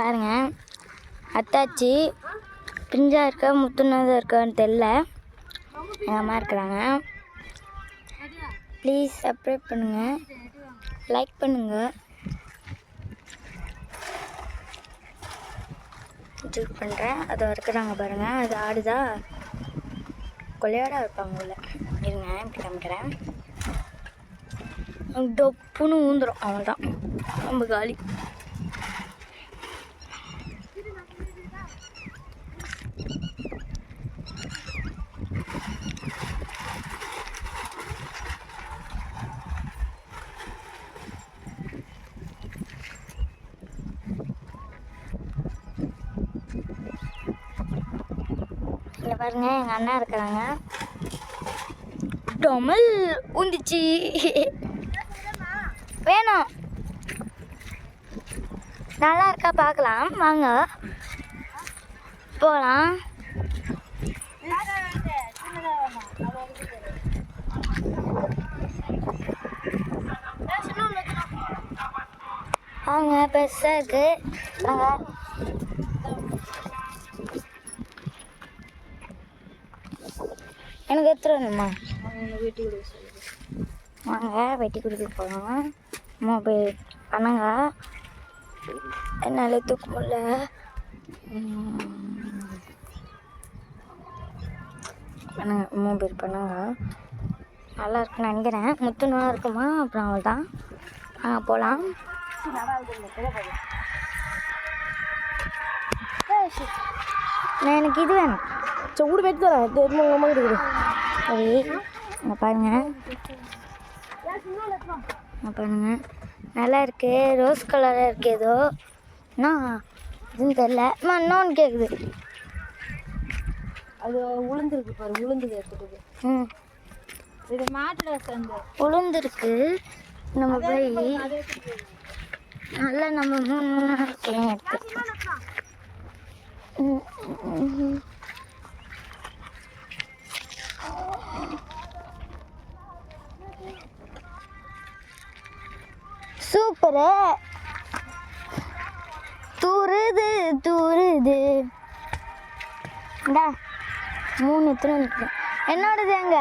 பாருங்கள், அத்தாச்சி பிரிஞ்சாக இருக்கா முத்துனதாக இருக்கான்னு தெரில. எங்கள் அம்மா இருக்கிறாங்க. ப்ளீஸ் சப்ஸ்கிரைப் பண்ணுங்கள், லைக் பண்ணுங்கள். ஜூட் பண்ணுறேன். அதை இருக்கிறாங்க பாருங்கள். அது ஆடுதா, கொள்ளையாடா இருப்பாங்க உள்ள. இருங்க இப்படி காமிக்கிறேன். டொப்புன்னு ஊந்துடும், அவ்வளோதான், ரொம்ப காலி. இங்கே பாருங்க, எங்கள் அண்ணா இருக்கிறாங்க. டொமல் ஊந்துச்சு. வேணும், நல்லா இருக்கா பார்க்கலாம், வாங்க போகலாம். வாங்க, பெருசாக இருக்கு. வாங்க. எனக்கு எடுத்துகிட்டு வரணுமா? வெட்டி கொடுக்க சொல்லுங்கள். வாங்க வெட்டி கொடுக்க போகலாம். மொபைல் பண்ணுங்க, என்னால் தூக்க முடியல. பண்ணுங்க, மொபைல் பண்ணுங்க. நல்லா இருக்குன்னு நினைக்கிறேன். முத்துனா இருக்குமா? அப்புறம் அவள் தான். போகலாம். எனக்கு இது வேணும். சூடு வெட்டி தரேன். இருக்குது. சரி, இங்கே பாருங்கள், நல்லா இருக்கு. ரோஸ் கலராக இருக்குது. ஏதோ என்ன இதுன்னு தெரில. இன்னொன்று கேட்குது. அது உளுந்துருக்கு பாரு, உளுந்து எடுத்துட்டு. இது மாட்டில் சேர்ந்து உளுந்துருக்கு. நம்ம போய் நல்லா நம்ம 3 நாள் எடுத்து சூப்பரு. தூருது தூருது. 3 எத்தனை நிற்கிறேன். என்னோடது எங்க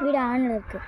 வீடு ஆன்ல இருக்கு.